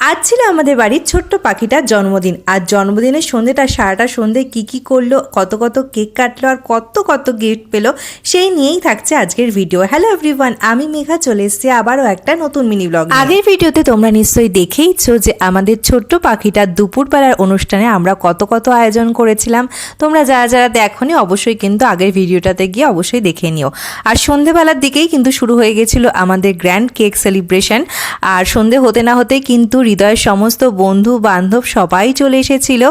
আজ ছিল আমাদের বাড়ির ছোট্ট পাখিটার জন্মদিন। আর জন্মদিনের সন্ধ্যেটা সারাটা সন্ধ্যে কি করলো, কত কেক কাটলো আর কত গিফট পেলো, সেই নিয়েই থাকছে আজকের ভিডিও। হ্যালো এভরিওয়ান, আমি মেঘা চলে এসেছি আবারও একটা নতুন মিনি ব্লগ। আগের ভিডিওতে তোমরা নিশ্চয়ই দেখেইছো যে আমাদের ছোট্ট পাখিটার দুপুরবেলার অনুষ্ঠানে আমরা কত আয়োজন করেছিলাম। তোমরা যারা দেখোনি অবশ্যই কিন্তু আগের ভিডিওটাতে গিয়ে অবশ্যই দেখে নিও। আর সন্ধ্যেবেলার দিকেই কিন্তু শুরু হয়ে গেছিল আমাদের গ্র্যান্ড কেক সেলিব্রেশন। আর সন্ধ্যে হতে না হতেই কিন্তু হৃদয়ের সমস্ত বন্ধু বান্ধব সবাই চলে এসেছিল।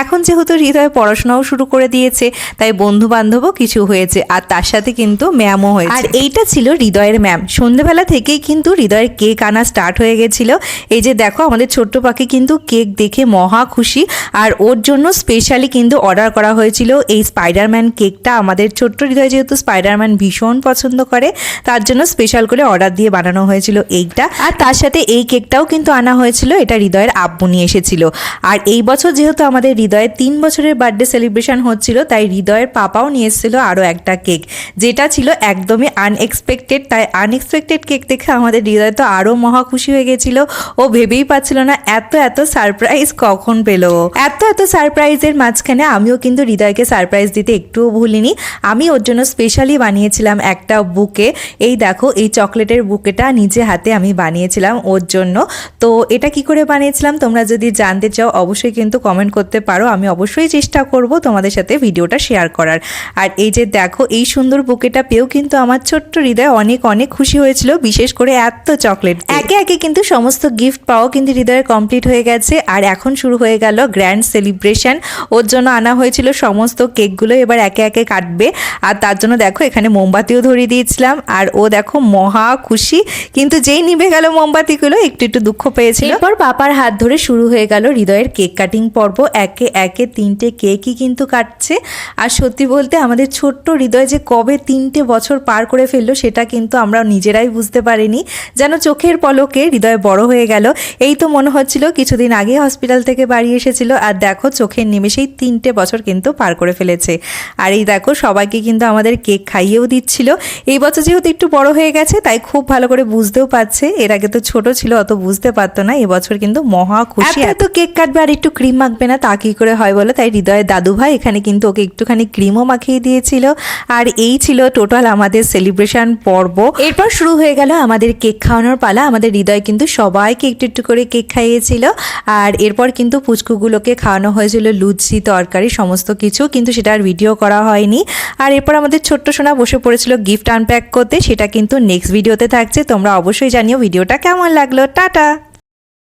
এখন যেহেতু হৃদয় পড়াশোনাও শুরু করে দিয়েছে, তাই বন্ধু বান্ধবও কিছু হয়েছে, আর তার সাথে কিন্তু ম্যামও হয়েছে। আর এইটা ছিল হৃদয়ের ম্যাম। সন্ধ্যেবেলা থেকেই কিন্তু হৃদয়ের কেক আনা স্টার্ট হয়ে গেছিল। এই যে দেখো আমাদের ছোট্ট পাখি কিন্তু কেক দেখে মহা খুশি, আর ওর জন্য স্পেশালি কিন্তু অর্ডার করা হয়েছিল এই স্পাইডারম্যান কেকটা। আমাদের ছোট্ট হৃদয় যেহেতু স্পাইডারম্যান ভীষণ পছন্দ করে, তার জন্য স্পেশাল করে অর্ডার দিয়ে বানানো হয়েছিল এইটা। আর তার সাথে এই কেকটাও কিন্তু আনা হয়েছিল, এটা হৃদয়ের আব্বু নিয়ে এসেছিল। আর এই বছর যেহেতু আমাদের হৃদয়ের 3 বছরের বার্থডে সেলিব্রেশন হচ্ছিল, তাই হৃদয়ের পাপাও নিয়ে এসেছিল আরও একটা কেক, যেটা ছিল একদমই আনএক্সপেক্টেড। তাই আনএক্সপেক্টেড কেক দেখে আমাদের হৃদয় তো আরও মহা খুশি হয়ে গেছিল। ও ভেবেই পাচ্ছিল না এত সারপ্রাইজ কখন পেলো। এত সারপ্রাইজের মাঝখানে আমিও কিন্তু হৃদয়কে সারপ্রাইজ দিতে একটুও ভুলিনি। আমি ওর জন্য স্পেশালি বানিয়েছিলাম একটা বুকে। এই দেখো, এই চকলেটের বুকেটা নিজে হাতে আমি বানিয়েছিলাম ওর জন্য। তো এটা কি করে বানিয়েছিলাম তোমরা যদি জানতে চাও অবশ্যই কিন্তু কমেন্ট করতে পারো, আমি অবশ্যই চেষ্টা করব তোমাদের সাথে ভিডিওটা শেয়ার করার। আর এই যে দেখো, এই সুন্দর বুকেটা পেয়েও কিন্তু আমার ছোট্ট হৃদয় অনেক খুশি হয়েছিল, বিশেষ করে এত চকলেট। একে কিন্তু সমস্ত গিফট পাওয়া কিন্তু হৃদয়ের কমপ্লিট হয়ে গেছে। আর এখন শুরু হয়ে গেল গ্র্যান্ড সেলিব্রেশন। ওর জন্য আনা হয়েছিল সমস্ত কেকগুলো, এবার একে কাটবে। আর তার জন্য দেখো এখানে মোমবাতিও ধরিয়ে দিয়েছিলাম, আর ও দেখো মহা খুশি। কিন্তু যেই নিভে গেল মোমবাতিগুলো একটু দুঃখ পেয়েছিল। এরপর পাপার হাত ধরে শুরু হয়ে গেল হৃদয়ের কেক কাটিং পর্ব। একে 3টে কেকই কিন্তু কাটছে। আর সত্যি বলতে আমাদের ছোট্ট হৃদয় যে কবে 3টে বছর পার করে ফেললো সেটা কিন্তু আমরা নিজেরাই বুঝতে পারিনি। যেন চোখের পলকে হৃদয় বড় হয়ে গেল। এই তো মনে হচ্ছিল কিছুদিন আগে হসপিটাল থেকে বাড়ি এসেছিল, আর দেখো চোখের নিমেষেই 3টে বছর কিন্তু পার করে ফেলেছে। আর এই দেখো সবাইকে কিন্তু আমাদের কেক খাইয়েও দিচ্ছিল। এই বছর যেহেতু একটু বড় হয়ে গেছে তাই খুব ভালো করে বুঝতেও পারছে। এর আগে তো ছোট ছিল, অত বুঝতে পারতো না। এবছর কিন্তু মহা খুশি। এত কেক কাটবে আর একটু ক্রিম মাখবে না, তা কি করে হয় বলো? তাই হৃদয়ের দাদু ভাই এখানে কিন্তু ওকে একটুখানি ক্রিমও মাখিয়ে দিয়েছিল। আর এই ছিল টোটাল আমাদের সেলিব্রেশন পর্ব। এরপর শুরু হয়ে গেল আমাদের কেক খাওয়ানোর পালা। আমাদের হৃদয় কিন্তু সবাইকে একটু করে কেক খাইয়েছিল। আর এরপর কিন্তু পুচকুগুলোকে খাওয়ানো হয়েছিল লুচি তরকারি সমস্ত কিছু, কিন্তু সেটা আর ভিডিও করা হয়নি। আর এরপর আমাদের ছোট্ট সোনা বসে পড়েছিল গিফট আনপ্যাক করতে, সেটা কিন্তু নেক্সট ভিডিওতে থাকছে। তোমরা অবশ্যই জানিও ভিডিওটা কেমন লাগলো। টাটা।